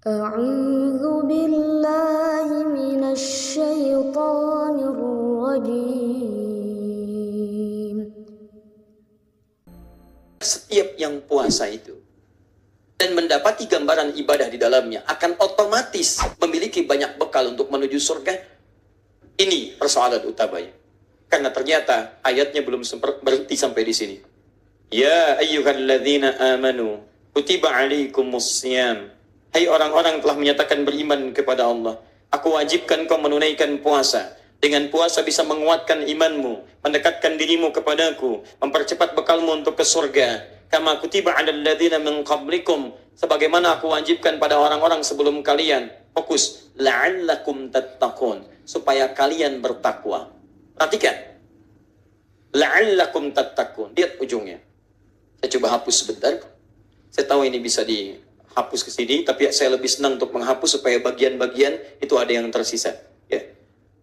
أعوذ بالله من الشيطان الرجيم. Setiap yang puasa itu dan mendapati gambaran ibadah di dalamnya akan otomatis memiliki banyak bekal untuk menuju surga. Ini persoalan utamanya. Karena ternyata ayatnya belum berhenti sampai di sini. Ya ayyuhalladzina amanu kutiba alaikumussyam. Hai orang-orang telah menyatakan beriman kepada Allah, aku wajibkan kau menunaikan puasa. Dengan puasa bisa menguatkan imanmu, mendekatkan dirimu kepadaku, mempercepat bekalmu untuk ke surga. Kama kutiba 'alal ladzina min qablikum, sebagaimana aku wajibkan pada orang-orang sebelum kalian. Fokus, la'allakum tattaqun, supaya kalian bertakwa. Perhatikan. La'allakum tattaqun. Lihat ujungnya. Saya coba hapus sebentar. Saya tahu ini bisa dihapus ke sini, tapi saya lebih senang untuk menghapus supaya bagian-bagian itu ada yang tersisa. Ya.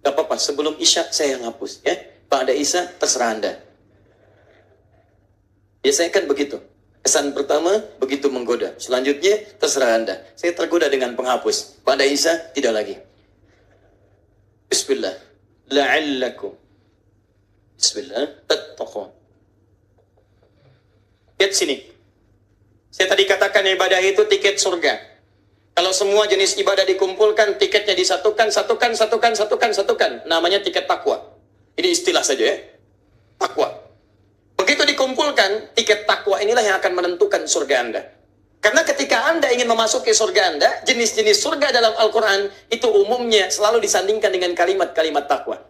Gak apa-apa, sebelum Isya saya yang hapus. Ya. Pada Isya, terserah Anda. Biasanya kan begitu. Kesan pertama, begitu menggoda. Selanjutnya, terserah Anda. Saya tergoda dengan penghapus. Pada Isya, tidak lagi. Bismillah. La'allakum. Bismillah. Tattaqun. Lihat sini. Saya tadi katakan ibadah itu tiket surga. Kalau semua jenis ibadah dikumpulkan, tiketnya disatukan, satukan. Namanya tiket takwa. Ini istilah saja ya. Takwa. Begitu dikumpulkan, tiket takwa inilah yang akan menentukan surga Anda. Karena ketika Anda ingin memasuki surga Anda, jenis-jenis surga dalam Al-Quran itu umumnya selalu disandingkan dengan kalimat-kalimat takwa.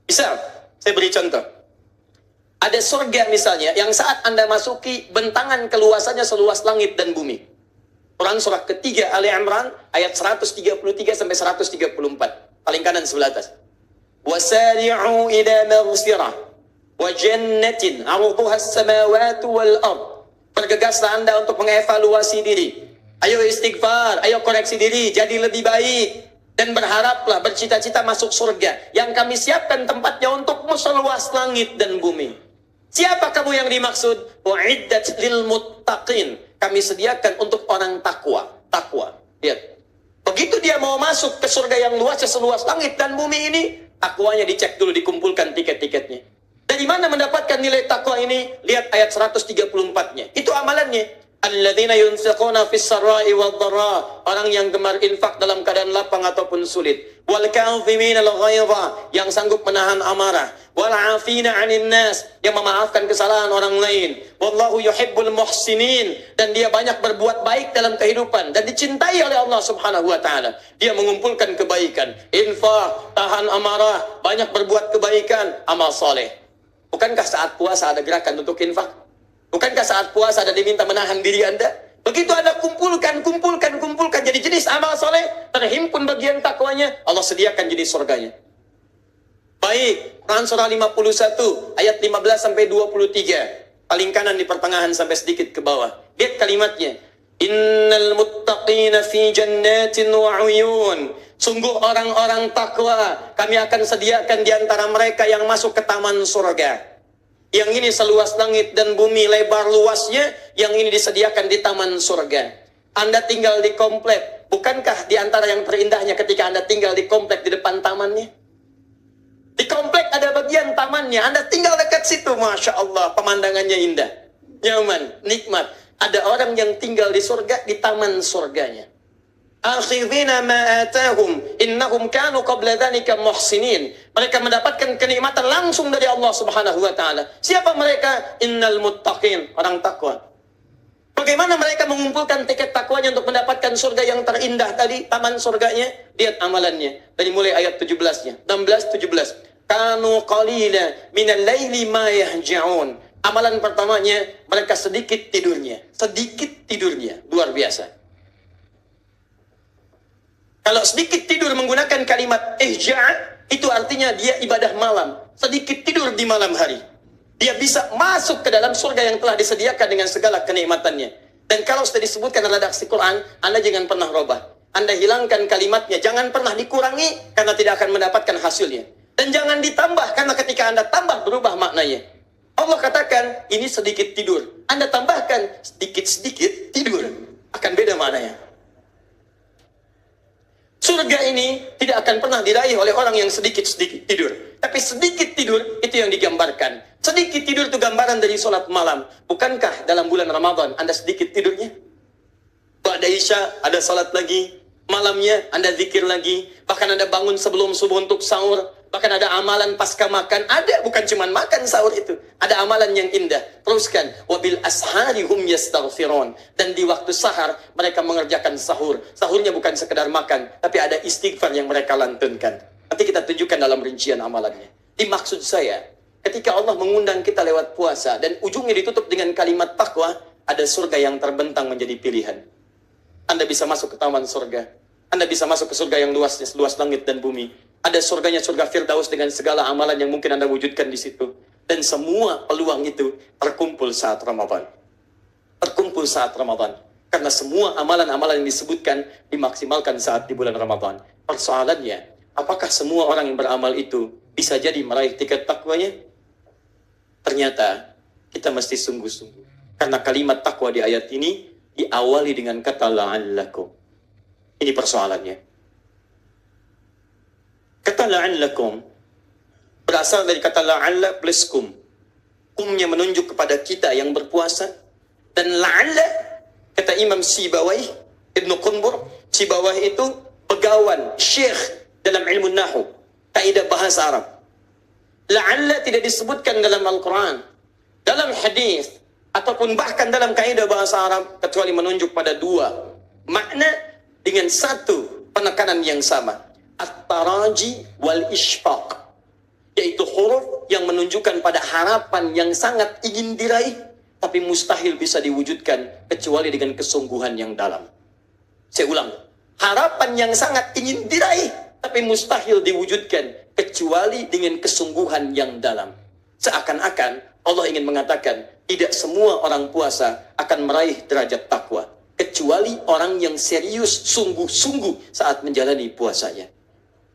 Misal, saya beri contoh. Ada surga misalnya, yang saat Anda masuki, bentangan keluasannya seluas langit dan bumi. Quran surah ketiga Ali Imran ayat 133 sampai 134. Paling kanan sebelah atas. Wasari'u ila maghfirah wa jannatin 'arduha as-samawati wal ard. Bergegaslah Anda untuk mengevaluasi diri. Ayo istighfar, ayo koreksi diri, jadi lebih baik. Dan berharaplah, bercita-cita masuk surga yang kami siapkan tempatnya untukmu seluas langit dan bumi. Siapa kamu yang dimaksud? U'iddat lil muttaqin. Kami sediakan untuk orang takwa. Takwa. Lihat. Begitu dia mau masuk ke surga yang luasnya seluas langit dan bumi ini, takwanya dicek dulu, dikumpulkan tiket-tiketnya. Dari mana mendapatkan nilai takwa ini? Lihat ayat 134-nya. Itu amalannya. Alladzina yunfiquna fis sarai wad dharra, orang yang gemar infak dalam keadaan lapang ataupun sulit. Wal kadhimina al ghaidha, yang sanggup menahan amarah. Wal 'afina 'anil nas, yang memaafkan kesalahan orang lain. Wallahu yuhibbul muhsinin, dan dia banyak berbuat baik dalam kehidupan dan dicintai oleh Allah Subhanahu wa taala. Dia mengumpulkan kebaikan, infak, tahan amarah, banyak berbuat kebaikan, amal soleh. Bukankah saat puasa ada gerakan untuk infak? Bukankah saat puasa ada diminta menahan diri Anda? Begitu Anda kumpulkan. Jadi jenis amal soleh, terhimpun bagian takwanya, Allah sediakan jenis surganya. Baik, Quran surah 51, ayat 15 sampai 23. Paling kanan di pertengahan sampai sedikit ke bawah. Lihat kalimatnya. Innal muttaqina fi jannatin wa 'uyun. Sungguh orang-orang takwa, kami akan sediakan di antara mereka yang masuk ke taman surga. Yang ini seluas langit dan bumi, lebar luasnya, yang ini disediakan di taman surga. Anda tinggal di komplek. Bukankah di antara yang terindahnya ketika Anda tinggal di komplek di depan tamannya? Di komplek ada bagian tamannya. Anda tinggal dekat situ, Masya Allah, pemandangannya indah, nyaman, nikmat. Ada orang yang tinggal di surga, di taman surganya. Akhidhina ma atahum innahum kanu qabla dhalika muhsinin. Mereka mendapatkan kenikmatan langsung dari Allah Subhanahu wa taala. Siapa mereka? Innal muttaqin, orang takwa. Bagaimana mereka mengumpulkan tiket takwanya untuk mendapatkan surga yang terindah tadi, taman surganya? Lihat amalannya dari mulai ayat 17-nya, 16 17. Kanu qalila minal laili ma yahja'un. Amalan pertamanya, mereka sedikit tidurnya. Sedikit tidurnya, luar biasa. Kalau sedikit tidur menggunakan kalimat ihja', itu artinya dia ibadah malam. Sedikit tidur di malam hari. Dia bisa masuk ke dalam surga yang telah disediakan dengan segala kenikmatannya. Dan kalau sudah disebutkan dalam redaksi Quran, Anda jangan pernah robah. Anda hilangkan kalimatnya. Jangan pernah dikurangi, karena tidak akan mendapatkan hasilnya. Dan jangan ditambah, karena ketika Anda tambah, berubah maknanya. Allah katakan, ini sedikit tidur. Anda tambahkan sedikit-sedikit tidur. Akan beda maknanya. Surga ini tidak akan pernah diraih oleh orang yang sedikit-sedikit tidur. Tapi sedikit tidur itu yang digambarkan. Sedikit tidur itu gambaran dari sholat malam. Bukankah dalam bulan Ramadan Anda sedikit tidurnya? Ba'da Isya ada salat lagi, malamnya Anda zikir lagi, bahkan Anda bangun sebelum subuh untuk sahur, bahkan ada amalan pasca makan, ada, bukan cuma makan sahur itu, ada amalan yang indah. Teruskan, wabil ashari hum yastaghfirun, dan di waktu sahar mereka mengerjakan sahur. Sahurnya bukan sekedar makan, tapi ada istighfar yang mereka lantunkan. Nanti kita tunjukkan dalam rincian amalannya. Dimaksud saya, ketika Allah mengundang kita lewat puasa dan ujungnya ditutup dengan kalimat takwa, ada surga yang terbentang menjadi pilihan. Anda bisa masuk ke taman surga. Anda bisa masuk ke surga yang luasnya seluas langit dan bumi. Ada surganya, surga Firdaus dengan segala amalan yang mungkin Anda wujudkan di situ. Dan semua peluang itu terkumpul saat Ramadan. Terkumpul saat Ramadan. Karena semua amalan-amalan yang disebutkan dimaksimalkan saat di bulan Ramadan. Persoalannya, apakah semua orang yang beramal itu bisa jadi meraih tiket takwanya? Ternyata kita mesti sungguh-sungguh. Karena kalimat takwa di ayat ini diawali dengan kata la'allakum. Ini persoalannya. Kata la'allakum berasal dari kata la'alla plus kum. Kumnya menunjuk kepada kita yang berpuasa. Dan la'alla, kata Imam Sibawayh, Ibnu Qunbur, Sibawayh itu pegawan, syekh dalam ilmu nahu, kaidah bahasa Arab. La'alla tidak disebutkan dalam Al-Quran, dalam hadis, ataupun bahkan dalam kaidah bahasa Arab, kecuali menunjuk pada dua makna dengan satu penekanan yang sama. At-taraji wal ishfaq, yaitu huruf yang menunjukkan pada harapan yang sangat ingin diraih, tapi mustahil bisa diwujudkan kecuali dengan kesungguhan yang dalam. Saya ulang, harapan yang sangat ingin diraih, tapi mustahil diwujudkan kecuali dengan kesungguhan yang dalam. Seakan-akan Allah ingin mengatakan, tidak semua orang puasa akan meraih derajat takwa, kecuali orang yang serius, sungguh-sungguh saat menjalani puasanya.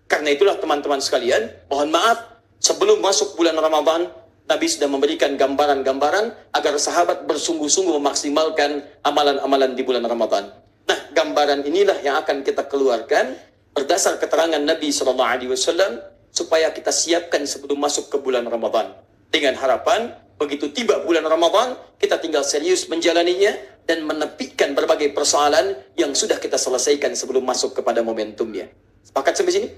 Karena itulah teman-teman sekalian, mohon maaf, sebelum masuk bulan Ramadan, Nabi sudah memberikan gambaran-gambaran agar sahabat bersungguh-sungguh memaksimalkan amalan-amalan di bulan Ramadan. Nah, gambaran inilah yang akan kita keluarkan berdasar keterangan Nabi SAW, supaya kita siapkan sebelum masuk ke bulan Ramadan. Dengan harapan, begitu tiba bulan Ramadan, kita tinggal serius menjalaninya dan menepikan berbagai persoalan yang sudah kita selesaikan sebelum masuk kepada momentumnya. Sepakat sampai sini?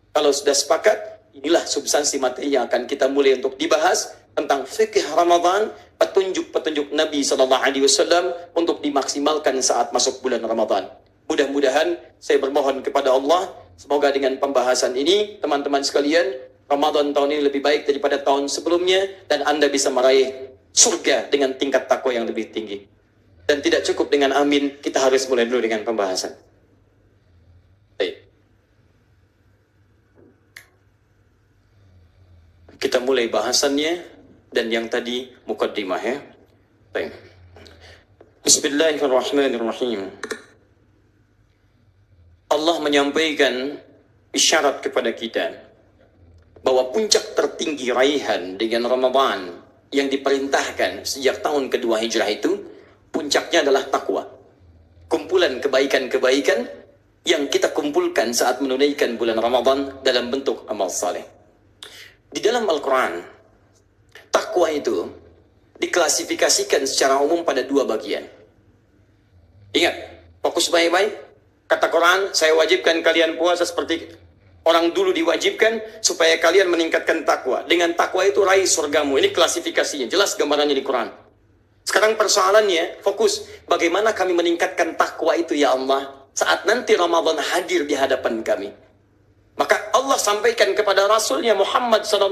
Kalau sudah sepakat, inilah substansi materi yang akan kita mulai untuk dibahas tentang fikih Ramadan, petunjuk-petunjuk Nabi SAW untuk dimaksimalkan saat masuk bulan Ramadan. Mudah-mudahan saya bermohon kepada Allah, semoga dengan pembahasan ini, teman-teman sekalian, Ramadan tahun ini lebih baik daripada tahun sebelumnya, dan Anda bisa meraih surga dengan tingkat takwa yang lebih tinggi. Dan tidak cukup dengan amin, kita harus mulai dulu dengan pembahasan. Baik. Kita mulai bahasannya, dan yang tadi mukaddimah ya. Baik. Bismillahirrahmanirrahim. Allah menyampaikan isyarat kepada kita bahwa puncak tertinggi raihan dengan Ramadan yang diperintahkan sejak tahun kedua hijrah itu, puncaknya adalah takwa. Kumpulan kebaikan-kebaikan yang kita kumpulkan saat menunaikan bulan Ramadan dalam bentuk amal saleh. Di dalam Al-Quran, takwa itu diklasifikasikan secara umum pada dua bagian. Ingat, fokus baik-baik. Kata Quran, saya wajibkan kalian puasa seperti orang dulu diwajibkan supaya kalian meningkatkan takwa. Dengan takwa itu raih surgamu. Ini klasifikasinya, jelas gambarannya di Quran. Sekarang persoalannya, fokus. Bagaimana kami meningkatkan takwa itu ya Allah saat nanti Ramadan hadir di hadapan kami. Maka Allah sampaikan kepada Rasulnya Muhammad SAW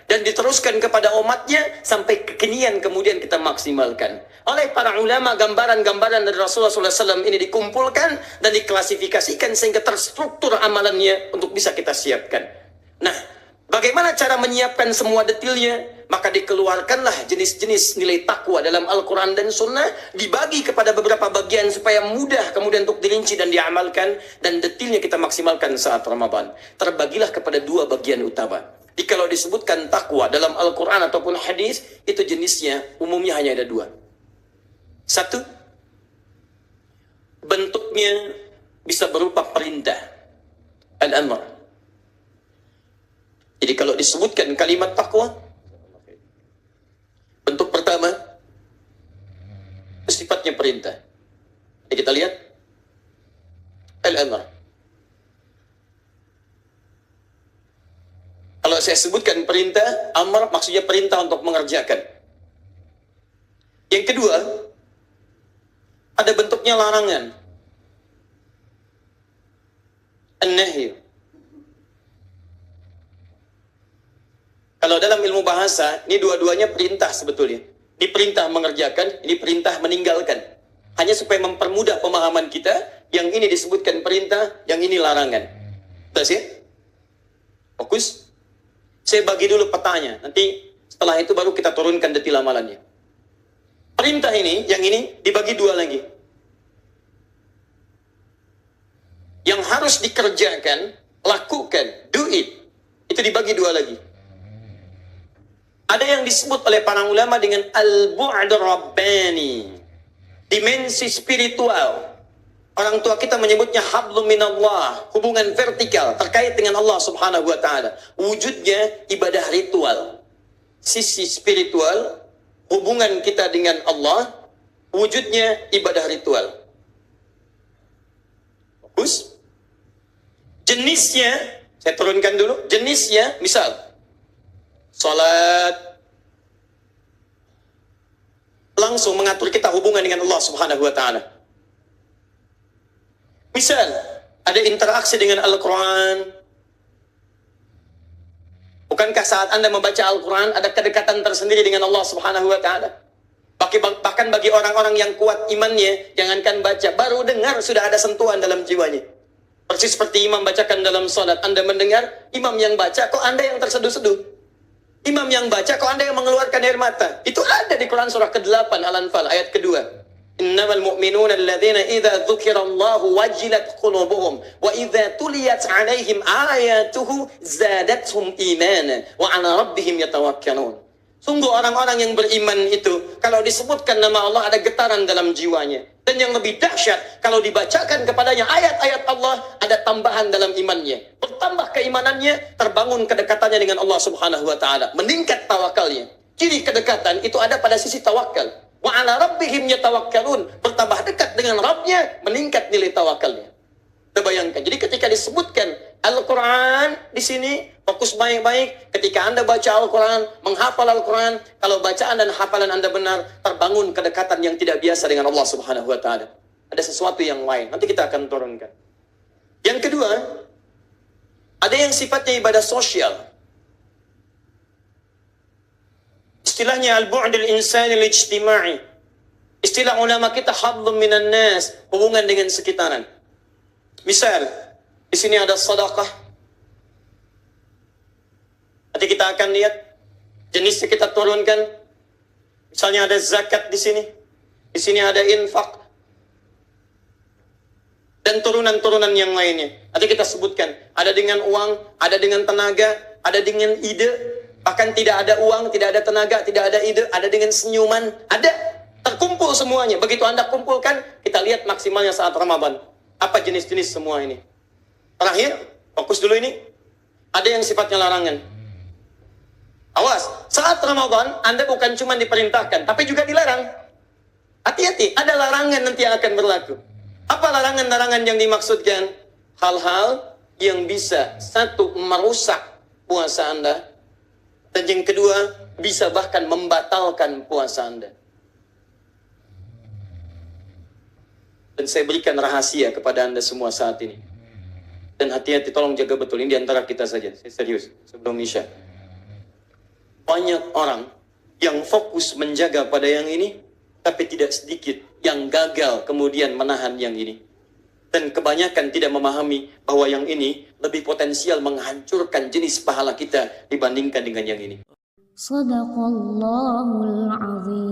dan diteruskan kepada umatnya sampai kekinian kemudian kita maksimalkan. Oleh para ulama, gambaran-gambaran dari Rasulullah SAW ini dikumpulkan dan diklasifikasikan sehingga terstruktur amalannya untuk bisa kita siapkan. Nah, bagaimana cara menyiapkan semua detailnya? Maka dikeluarkanlah jenis-jenis nilai takwa dalam Al-Quran dan Sunnah, dibagi kepada beberapa bagian supaya mudah kemudian untuk dirinci dan diamalkan, dan detailnya kita maksimalkan saat Ramadan. Terbagilah kepada dua bagian utama. Jikalau disebutkan takwa dalam Al-Quran ataupun hadis, itu jenisnya umumnya hanya ada dua. Satu, bentuknya bisa berupa perintah, al-amr. Jadi kalau disebutkan kalimat takwa, bentuk pertama sifatnya perintah. Jadi kita lihat al-amr. Kalau saya sebutkan perintah, amr maksudnya perintah untuk mengerjakan. Yang kedua, ada bentuknya larangan. An-nahy. Kalau dalam ilmu bahasa, ini dua-duanya perintah sebetulnya. Ini perintah mengerjakan, ini perintah meninggalkan. Hanya supaya mempermudah pemahaman kita, yang ini disebutkan perintah, yang ini larangan. Terus ya? Fokus. Saya bagi dulu petanya, nanti setelah itu baru kita turunkan detil amalannya. Perintah ini, yang ini dibagi dua lagi. Yang harus dikerjakan, lakukan, do it. Itu dibagi dua lagi. Ada yang disebut oleh para ulama dengan al-bu'd rabbani, dimensi spiritual. Orang tua kita menyebutnya hablum minallah, hubungan vertikal terkait dengan Allah Subhanahu wa taala. Wujudnya ibadah ritual. Sisi spiritual, hubungan kita dengan Allah, wujudnya ibadah ritual. Fokus. Jenisnya, saya turunkan dulu. Jenisnya, misal salat, langsung mengatur kita hubungan dengan Allah Subhanahu wa taala. Misal, ada interaksi dengan Al-Quran. Bukankah saat Anda membaca Al-Quran, ada kedekatan tersendiri dengan Allah Subhanahu wa ta'ala? Bahkan bagi orang-orang yang kuat imannya, jangankan baca, baru dengar sudah ada sentuhan dalam jiwanya. Persis seperti imam bacakan dalam salat. Anda mendengar, imam yang baca, kok Anda yang terseduh-seduh? Imam yang baca, kok Anda yang mengeluarkan air mata? Itu ada di Quran surah ke-8, Al-Anfal, ayat kedua. Innamal mu'minuna alladhina idza dzukirallahu wajilat qulubuhum wa idza tuliyat 'alaihim ayatuhu zadatuhum imana wa 'ala rabbihim yatawakkalun. Sungguh orang-orang yang beriman itu kalau disebutkan nama Allah ada getaran dalam jiwanya. Dan yang lebih dahsyat kalau dibacakan kepadanya ayat-ayat Allah ada tambahan dalam imannya. Bertambah keimanannya, terbangun kedekatannya dengan Allah Subhanahu wa taala, meningkat tawakalnya. Ciri kedekatan itu ada pada sisi tawakal. Wa 'ala rabbihim yatawakkalun, bertambah dekat dengan Rabbnya, meningkat nilai tawakalnya. Kita bayangkan. Jadi ketika disebutkan Al-Quran di sini, fokus baik-baik. Ketika Anda baca Al-Quran, menghafal Al-Quran, kalau bacaan dan hafalan Anda benar, terbangun kedekatan yang tidak biasa dengan Allah Subhanahu wa taala. Ada sesuatu yang lain. Nanti kita akan turunkan. Yang kedua, ada yang sifatnya ibadah sosial. Istilahnya al-bu'dul insani al-ijtima'i. Istilah ulama kita hablum minan nas, hubungan dengan sekitaran. Misal, di sini ada sedekah. Nanti kita akan lihat jenisnya kita turunkan. Misalnya ada zakat di sini. Di sini ada infak. Dan turunan-turunan yang lainnya. Nanti kita sebutkan. Ada dengan uang, ada dengan tenaga, ada dengan ide. Bahkan tidak ada uang, tidak ada tenaga, tidak ada ide, ada dengan senyuman, ada. Terkumpul semuanya. Begitu Anda kumpulkan, kita lihat maksimalnya saat Ramadan. Apa jenis-jenis semua ini? Terakhir, fokus dulu ini. Ada yang sifatnya larangan. Awas, saat Ramadan, Anda bukan cuma diperintahkan, tapi juga dilarang. Hati-hati, ada larangan nanti yang akan berlaku. Apa larangan-larangan yang dimaksudkan? Hal-hal yang bisa, satu, merusak puasa Anda. Dan yang kedua, bisa bahkan membatalkan puasa Anda. Dan saya berikan rahasia kepada Anda semua saat ini. Dan hati-hati, tolong jaga betul. Ini diantara kita saja. Saya serius, sebelum Isya. Banyak orang yang fokus menjaga pada yang ini, tapi tidak sedikit yang gagal kemudian menahan yang ini. Dan kebanyakan tidak memahami bahwa yang ini lebih potensial menghancurkan jenis pahala kita dibandingkan dengan yang ini. Sadaqallahul azim.